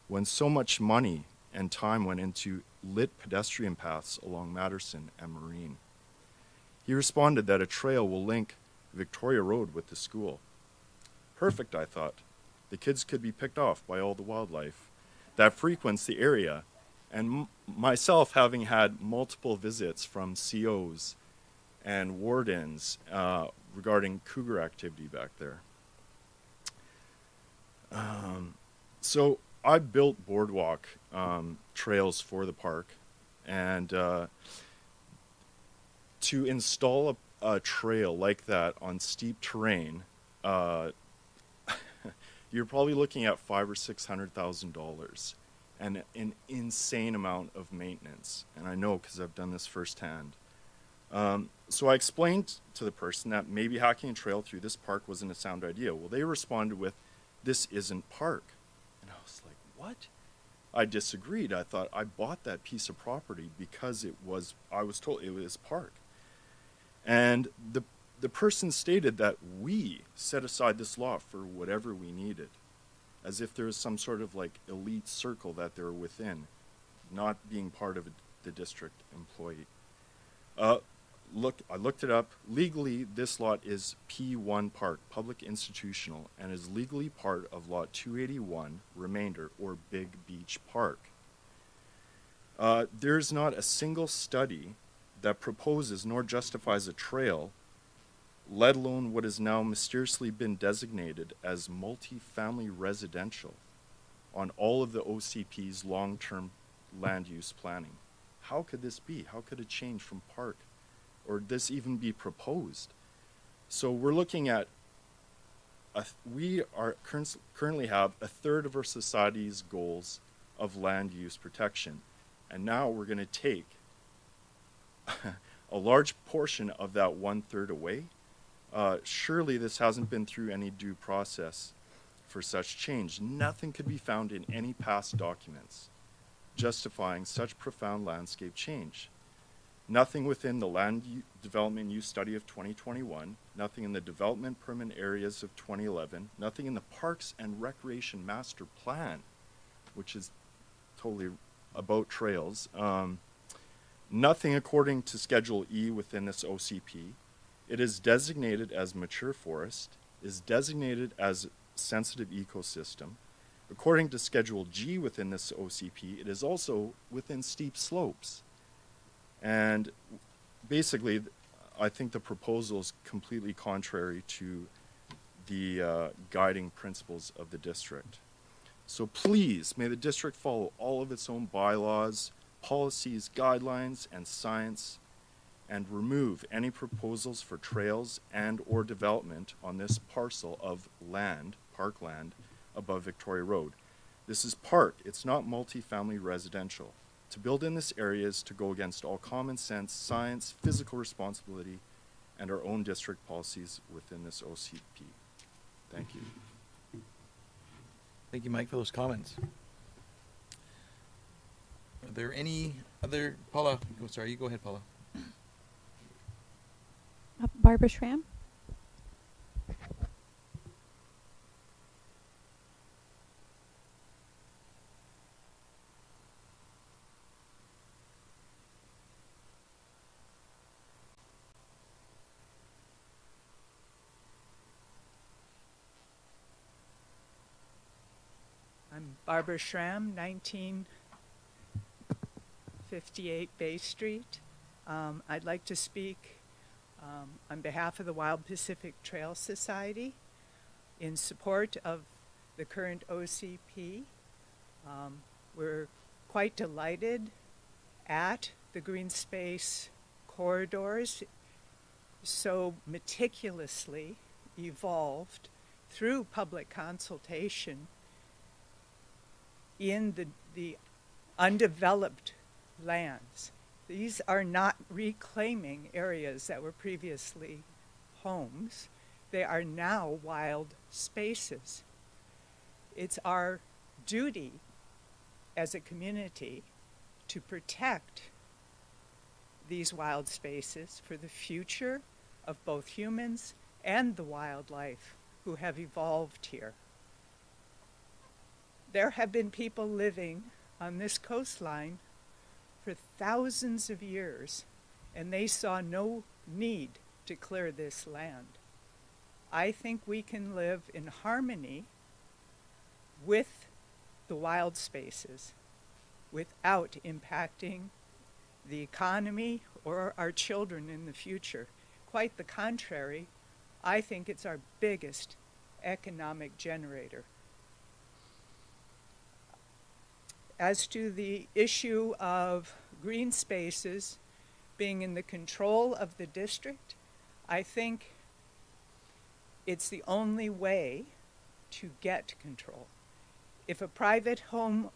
when so much money and time went into lit pedestrian paths along Matterson and Marine. He responded that a trail will link Victoria Road with the school. Perfect, I thought. The kids could be picked off by all the wildlife that frequents the area, and myself having had multiple visits from COs and wardens regarding cougar activity back there. So I built boardwalk trails for the park, and to install a trail like that on steep terrain, you're probably looking at $500,000 or $600,000, and an insane amount of maintenance. And I know because I've done this firsthand. So I explained to the person that maybe hacking a trail through this park wasn't a sound idea. Well, they responded with, "This isn't park." And I was like, what? I disagreed. I thought I bought that piece of property because I was told it was park. And the person stated that we set aside this lot for whatever we needed, as if there was some sort of like elite circle that they're within, not being part of the district employee. I looked it up. Legally, this lot is P1 Park, public institutional, and is legally part of Lot 281, remainder, or Big Beach Park. There's not a single study that proposes nor justifies a trail, let alone what has now mysteriously been designated as multi-family residential, on all of the OCP's long-term land use planning. How could this be? How could it change from park? Or this even be proposed? So we're looking at, we are currently have a third of our society's goals of land use protection. And now we're going to take a large portion of that 1/3 away. Surely this hasn't been through any due process for such change. Nothing could be found in any past documents justifying such profound landscape change. Nothing within the land development use study of 2021, nothing in the development permanent areas of 2011, nothing in the Parks and Recreation Master Plan, which is totally about trails, nothing according to Schedule E within this OCP. It is designated as mature forest, is designated as sensitive ecosystem. According to Schedule G within this OCP, it is also within steep slopes. And basically, I think the proposal is completely contrary to the guiding principles of the district. So please, may the district follow all of its own bylaws, policies, guidelines, and science, and remove any proposals for trails and or development on this parcel of land, parkland, above Victoria Road. This is park, it's not multi-family residential. To build in this area is to go against all common sense, science, physical responsibility, and our own district policies within this OCP. Thank you. Thank you, Mike, for those comments. Are there any other, Paula? Oh, sorry, you go ahead, Paula. Barbara Schramm. I'm Barbara Schramm, 1958 Bay Street. I'd like to speak on behalf of the Wild Pacific Trail Society in support of the current OCP. We're quite delighted at the green space corridors so meticulously evolved through public consultation in the undeveloped lands. These are not reclaiming areas that were previously homes. They are now wild spaces. It's our duty as a community to protect these wild spaces for the future of both humans and the wildlife who have evolved here. There have been people living on this coastline for thousands of years, and they saw no need to clear this land. I think we can live in harmony with the wild spaces without impacting the economy or our children in the future. Quite the contrary, I think it's our biggest economic generator. As to the issue of green spaces, being in the control of the district, I think it's the only way to get control. If a private home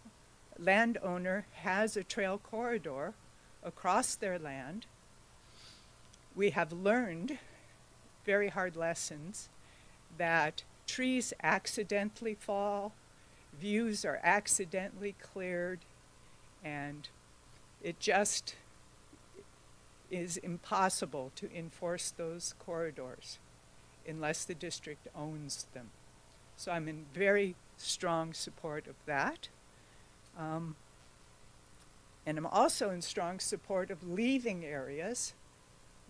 landowner has a trail corridor across their land, we have learned very hard lessons that trees accidentally fall, views are accidentally cleared, and it just is impossible to enforce those corridors unless the district owns them. So I'm in very strong support of that. And I'm also in strong support of leaving areas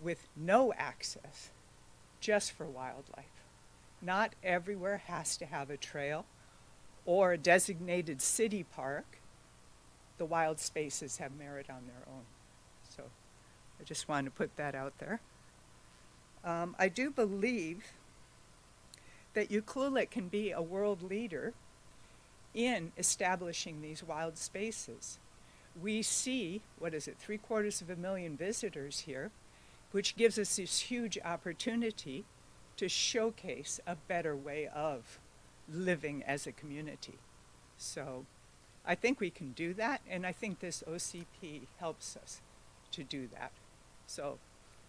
with no access just for wildlife. Not everywhere has to have a trail or a designated city park. The wild spaces have merit on their own. So I just wanted to put that out there. I do believe that Ucluelet can be a world leader in establishing these wild spaces. We see, 750,000 visitors here, which gives us this huge opportunity to showcase a better way of living as a community. So I think we can do that, and I think this OCP helps us to do that. So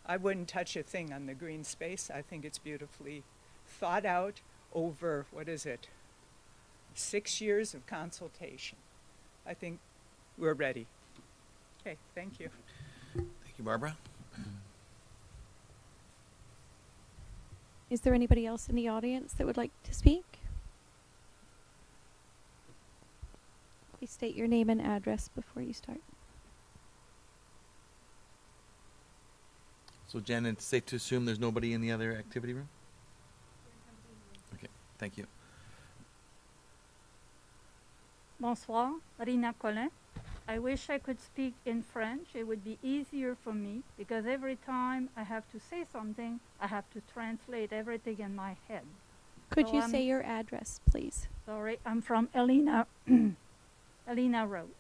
I wouldn't touch a thing on the green space. I think it's beautifully thought out over, 6 years of consultation. I think we're ready. Okay, thank you. Thank you, Barbara. Is there anybody else in the audience that would like to speak? Please state your name and address before you start. So, Jen, it's safe to assume there's nobody in the other activity room? Okay, thank you. Bonsoir, Rina Collin. I wish I could speak in French. It would be easier for me because every time I have to say something, I have to translate everything in my head. Could So you say your address, please? Sorry, I'm from Elena Road.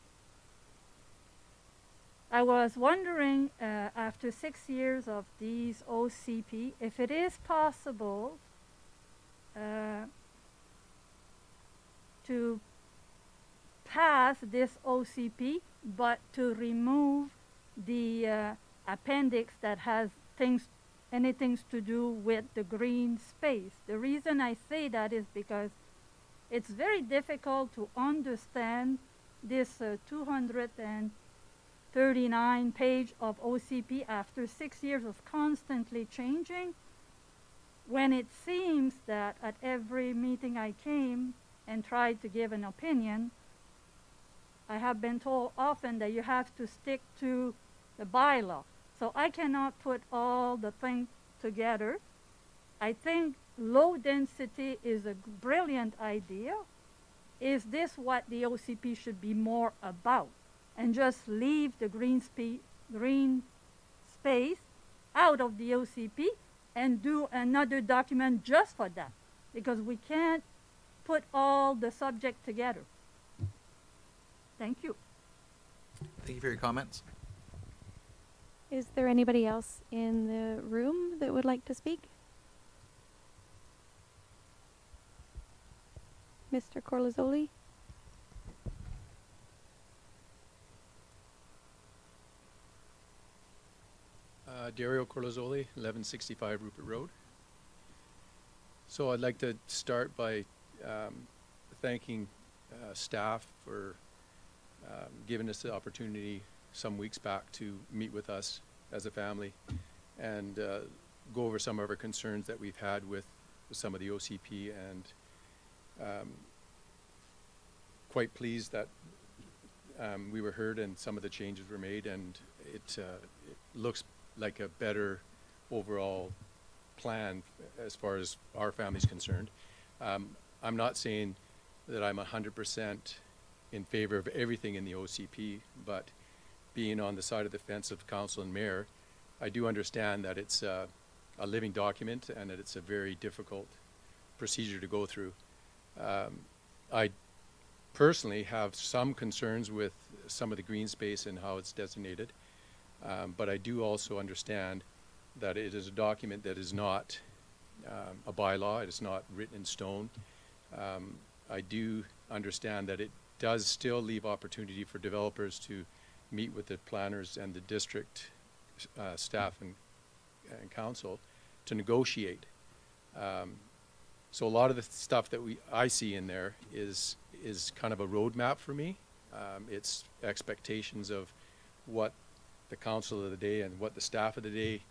I was wondering, after 6 years of these OCP, if it is possible to pass this OCP, but to remove the appendix that has anything to do with the green space. The reason I say that is because it's very difficult to understand this 239 page of OCP after 6 years of constantly changing, when it seems that at every meeting I came and tried to give an opinion, I have been told often that you have to stick to the bylaw. So I cannot put all the things together. I think low density is a brilliant idea. Is this what the OCP should be more about? And just leave the green space out of the OCP and do another document just for that, because we can't put all the subject together. Thank you. Thank you for your comments. Is there anybody else in the room that would like to speak? Mr. Corlazzoli? Dario Corlazzoli, 1165 Rupert Road. So I'd like to start by thanking staff for giving us the opportunity some weeks back to meet with us as a family and go over some of our concerns that we've had with some of the OCP, and quite pleased that we were heard and some of the changes were made, and it looks like a better overall plan as far as our family's concerned. I'm not saying that I'm 100% in favor of everything in the OCP, but being on the side of the fence of council and mayor, I do understand that it's a living document and that it's a very difficult procedure to go through. I personally have some concerns with some of the green space and how it's designated. But I do also understand that it is a document that is not a bylaw. It is not written in stone. I do understand that it does still leave opportunity for developers to meet with the planners and the district staff and council to negotiate. So a lot of the stuff that I see in there is kind of a roadmap for me. It's expectations of what the council of the day and what the staff of the day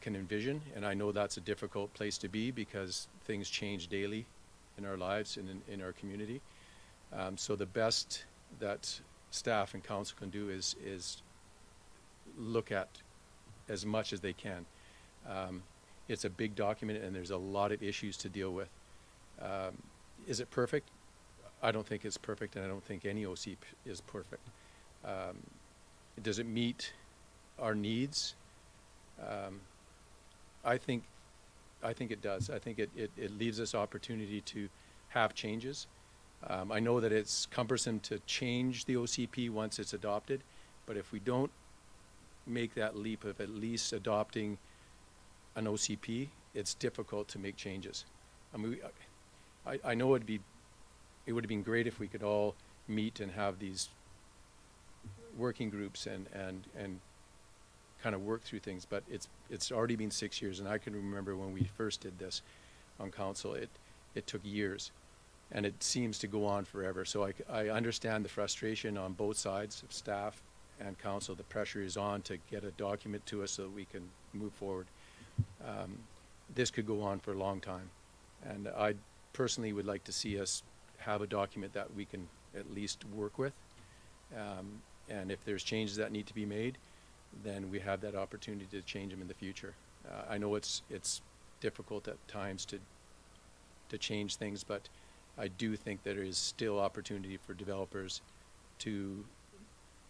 can envision, and I know that's a difficult place to be because things change daily in our lives and in our community. So the best that staff and council can do is look at as much as they can. It's a big document and there's a lot of issues to deal with. Is it perfect? I don't think it's perfect, and I don't think any OC is perfect. Does it meet our needs? I think it does. I think it leaves us opportunity to have changes. I know that it's cumbersome to change the OCP once it's adopted, but if we don't make that leap of at least adopting an OCP, it's difficult to make changes. I mean, I know it would have been great if we could all meet and have these working groups and kind of work through things, but it's already been 6 years, and I can remember when we first did this on council, it took years, and it seems to go on forever. So I understand the frustration on both sides of staff and council. The pressure is on to get a document to us so that we can move forward. This could go on for a long time, and I personally would like to see us have a document that we can at least work with, and if there's changes that need to be made, then we have that opportunity to change them in the future. I know it's difficult at times to change things, but I do think there is still opportunity for developers to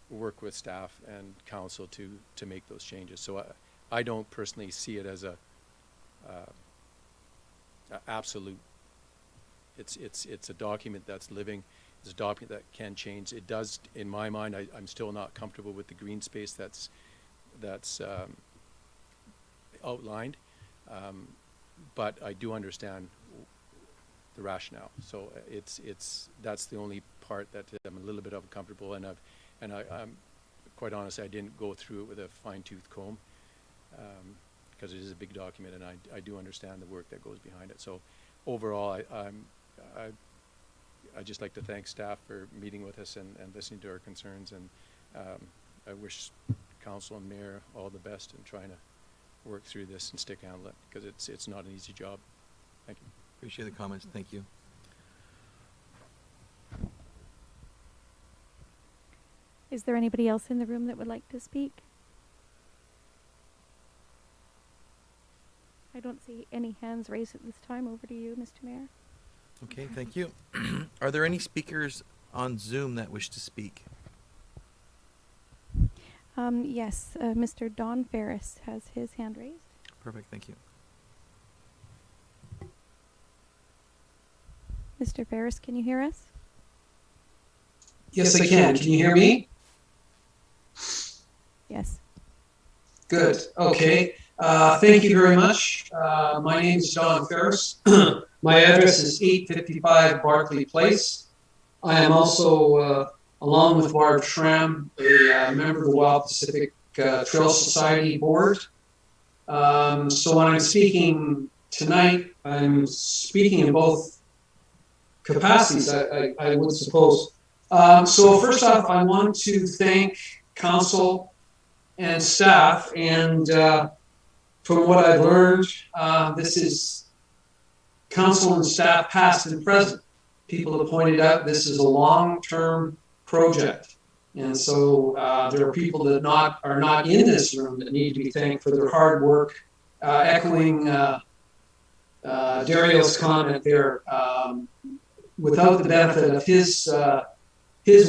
work with staff and council to make those changes. So I don't personally see it as a absolute. It's a document that's living. It's a document that can change. It does, in my mind. I'm still not comfortable with the green space that's outlined, but I do understand the rationale. So that's the only part that I'm a little bit uncomfortable, and I'm quite honest. I didn't go through it with a fine-tooth comb because it is a big document, and I do understand the work that goes behind it. So overall, I'd just like to thank staff for meeting with us and listening to our concerns, and I wish council and mayor all the best in trying to work through this and stick handle it, because it's not an easy job. Thank you. Appreciate the comments. Thank you. Is there anybody else in the room that would like to speak? I don't see any hands raised at this time. Over to you, Mr. Mayor. Okay, thank you. Are there any speakers on Zoom that wish to speak? Yes, Mr. Don Ferris has his hand raised. Perfect, thank you. Mr. Ferris, can you hear us? Yes, I can. Can you hear me? Yes. Good. Okay. Thank you very much. My name is Don Ferris. My address is 855 Barclay Place. I am also, along with Barb Schramm, a member of the Wild Pacific Trail Society Board. So when I'm speaking tonight, I'm speaking in both capacities, I would suppose. So first off, I want to thank council and staff, and from what I've learned, this is council and staff past and present. People have pointed out this is a long-term project, and so there are people that are not in this room that need to be thanked for their hard work. Echoing Dario's comment there, without the benefit of his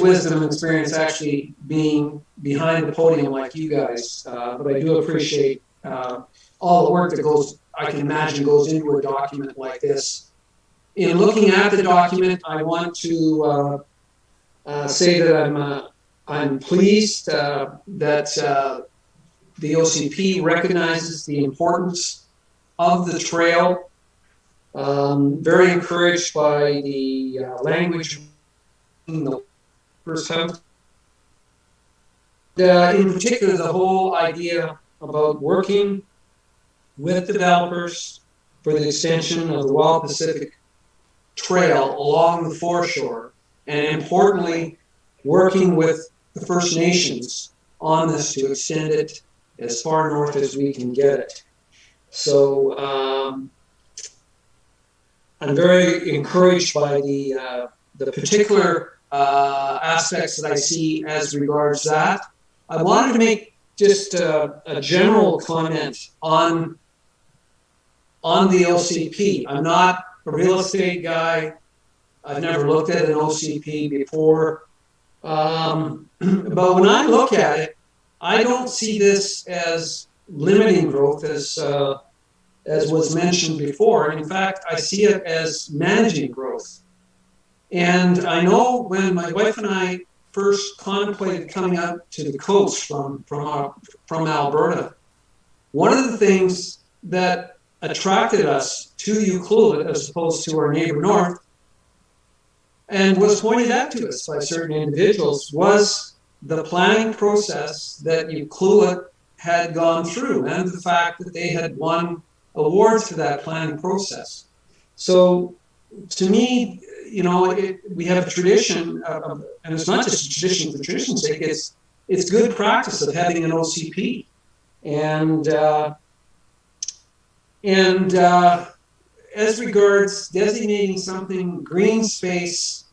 wisdom and experience actually being behind the podium like you guys, but I do appreciate all the work that I can imagine goes into a document like this. In looking at the document, I want to say that I'm I'm pleased that the OCP recognizes the importance of the trail. Very encouraged by the language the first have. In particular, the whole idea about working with developers for the extension of the Wild Pacific Trail along the foreshore, and importantly, working with the First Nations on this to extend it as far north as we can get it. So I'm very encouraged by the particular aspects that I see as regards that. I wanted to make just a general comment on the OCP. I'm not a real estate guy. I've never looked at an OCP before. But when I look at it, I don't see this as limiting growth as was mentioned before. In fact, I see it as managing growth. And I know when my wife and I first contemplated coming out to the coast from Alberta, one of the things that attracted us to Ucluelet as opposed to our neighbor north, and was pointed out to us by certain individuals, was the planning process that Ucluelet had gone through and the fact that they had won awards for that planning process. So to me, you know, we have a tradition, and it's not just a tradition for tradition's sake, it's good practice of having an OCP. And as regards designating something green space,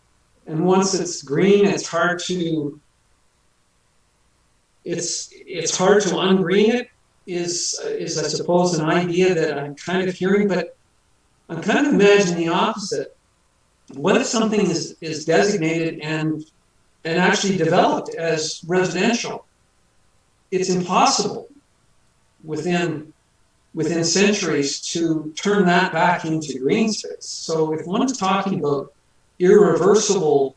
and once it's green, it's hard to ungreen it, is I suppose an idea that I'm kind of hearing, but I'm kind of imagining the opposite. What if something is designated and actually developed as residential? It's impossible within centuries to turn that back into green space. So if one's talking about irreversible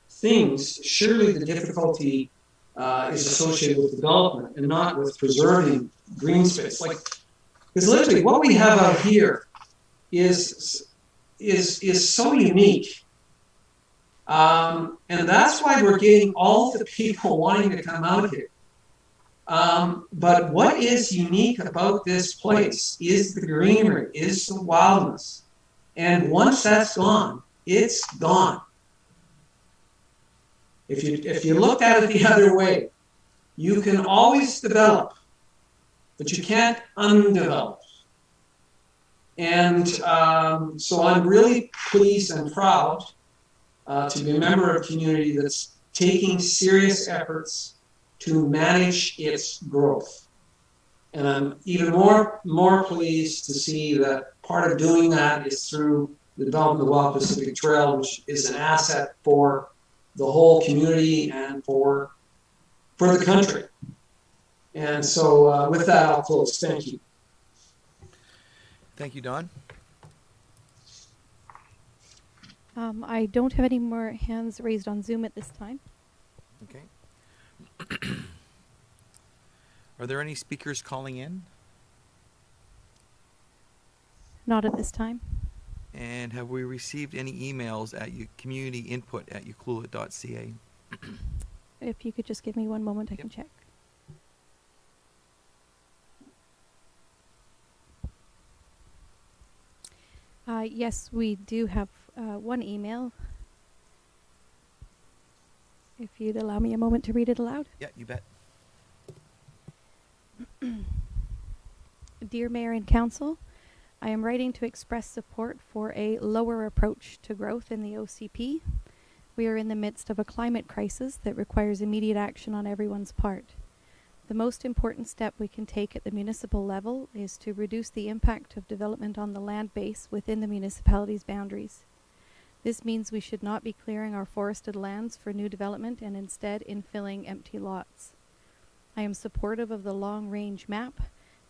things, surely the difficulty is associated with development and not with preserving green space. Like, because literally what we have out here is so unique. And that's why we're getting all the people wanting to come out here. But what is unique about this place is the greenery, is the wildness. And once that's gone, it's gone. If you looked at it the other way, you can always develop, but you can't undevelop. And so I'm really pleased and proud to be a member of a community that's taking serious efforts to manage its growth. And I'm even more pleased to see that part of doing that is through the development of the Wild Pacific Trail, which is an asset for the whole community and for the country. And so with that, I'll close. Thank you. Thank you, Don. I don't have any more hands raised on Zoom at this time. Okay. Are there any speakers calling in? Not at this time. And have we received any emails at communityinput@ucluelet.ca? If you could just give me one moment, I can check. Yes, we do have one email. If you'd allow me a moment to read it aloud. Yeah, you bet. Dear Mayor and Council, I am writing to express support for a lower approach to growth in the OCP. We are in the midst of a climate crisis that requires immediate action on everyone's part. The most important step we can take at the municipal level is to reduce the impact of development on the land base within the municipality's boundaries. This means we should not be clearing our forested lands for new development and instead infilling empty lots. I am supportive of the long-range map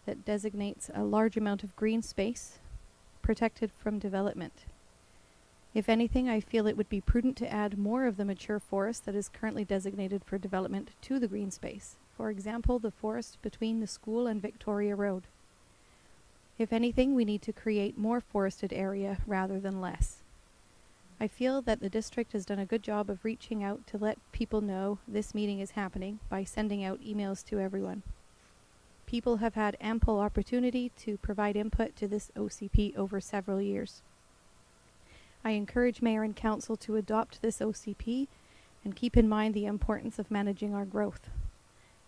that designates a large amount of green space protected from development. If anything, I feel it would be prudent to add more of the mature forest that is currently designated for development to the green space. For example, the forest between the school and Victoria Road. If anything, we need to create more forested area rather than less. I feel that the district has done a good job of reaching out to let people know this meeting is happening by sending out emails to everyone. People have had ample opportunity to provide input to this OCP over several years. I encourage Mayor and Council to adopt this OCP and keep in mind the importance of managing our growth.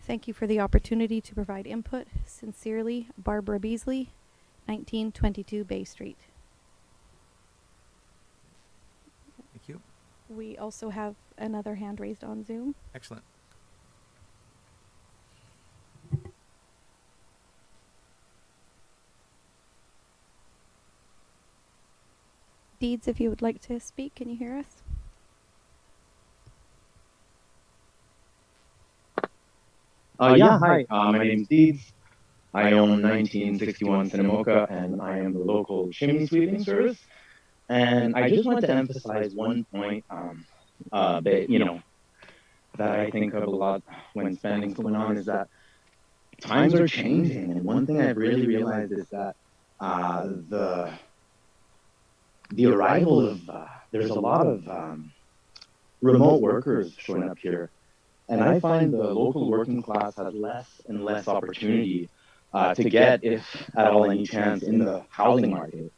Thank you for the opportunity to provide input. Sincerely, Barbara Beasley, 1922 Bay Street. Thank you. We also have another hand raised on Zoom. Excellent. Deeds, if you would like to speak, can you hear us? Yeah, hi. My name's Deeds. I own 1961 Cinnamoka, and I am the local chimney sweeping service. And I just want to emphasize one point that I think of a lot when spending's going on is that times are changing. And one thing I've really realized is that the arrival of, there's a lot of remote workers showing up here. And I find the local working class has less and less opportunity to get, if at all any chance, in the housing market.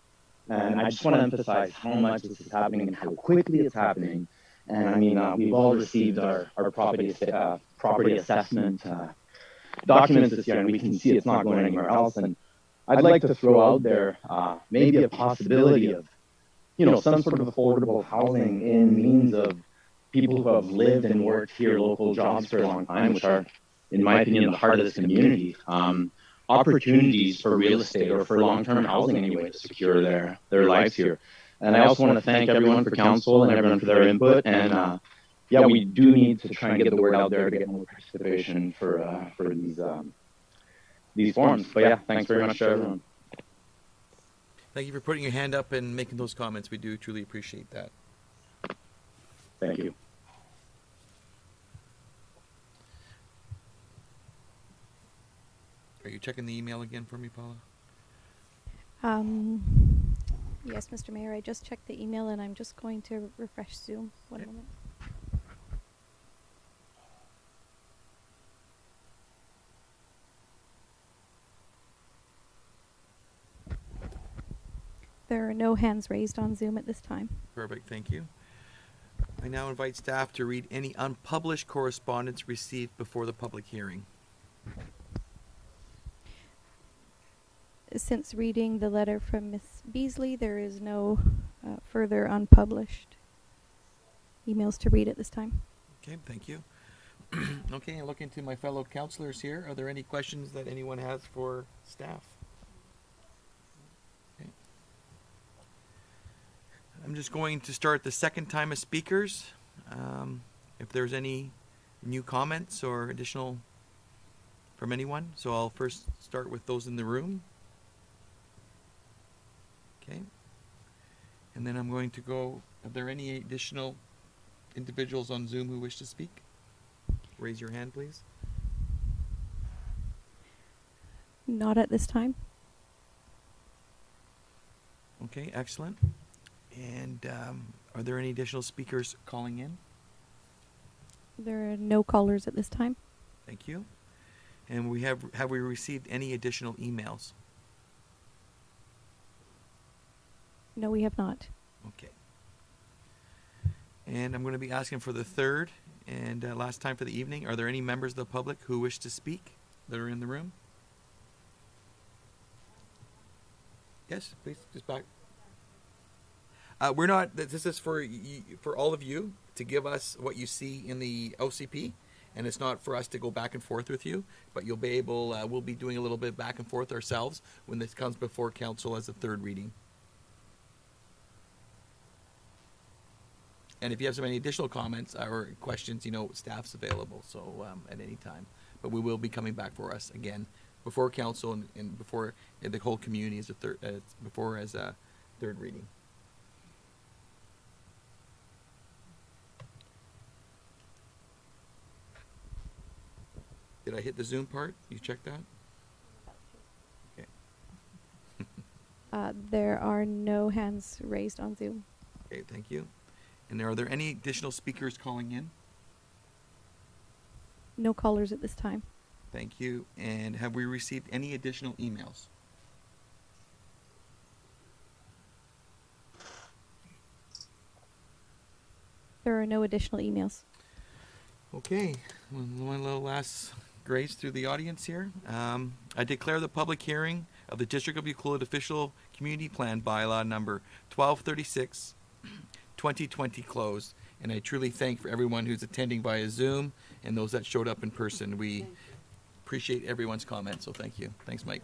And I just want to emphasize how much this is happening and how quickly it's happening. And I mean, we've all received our property assessment documents this year, and we can see it's not going anywhere else. And I'd like to throw out there maybe a possibility of, some sort of affordable housing in means of people who have lived and worked here, local jobs for a long time, which are, in my opinion, the heart of this community. Opportunities for real estate or for long-term housing anyway to secure their lives here. And I also want to thank everyone for council and everyone for their input. And we do need to try and get the word out there to get more participation for these forums. But yeah, thanks very much to everyone. Thank you for putting your hand up and making those comments. We do truly appreciate that. Thank you. Are you checking the email again for me, Paula? Yes, Mr. Mayor, I just checked the email and I'm just going to refresh Zoom. One moment. There are no hands raised on Zoom at this time. Perfect, thank you. I now invite staff to read any unpublished correspondence received before the public hearing. Since reading the letter from Ms. Beasley, there is no further unpublished emails to read at this time. Okay, thank you. Okay, and looking to my fellow councillors here, are there any questions that anyone has for staff? Okay. I'm just going to start the second time as speakers. If there's any new comments or additional from anyone. So I'll first start with those in the room. Okay. And then I'm going to go, are there any additional individuals on Zoom who wish to speak? Raise your hand, please. Not at this time. Okay, excellent. And are there any additional speakers calling in? There are no callers at this time. Thank you. And have we received any additional emails? No, we have not. Okay. And I'm going to be asking for the third and last time for the evening. Are there any members of the public who wish to speak that are in the room? Yes, please, just back. We're not, this is for all of you to give us what you see in the OCP, and it's not for us to go back and forth with you, but you'll be able, we'll be doing a little bit back and forth ourselves when this comes before council as a third reading. And if you have any additional comments or questions, staff's available, so at any time. But we will be coming back for us again before council and before the whole community as a third reading. Did I hit the Zoom part? You checked that? Okay. There are no hands raised on Zoom. Okay, thank you. And are there any additional speakers calling in? No callers at this time. Thank you. And have we received any additional emails? There are no additional emails. Okay, one little last grace through the audience here. I declare the public hearing of the District of Euclid Official Community Plan Bylaw number 1236, 2020 closed. And I truly thank for everyone who's attending via Zoom and those that showed up in person. We appreciate everyone's comments, so thank you. Thanks, Mike.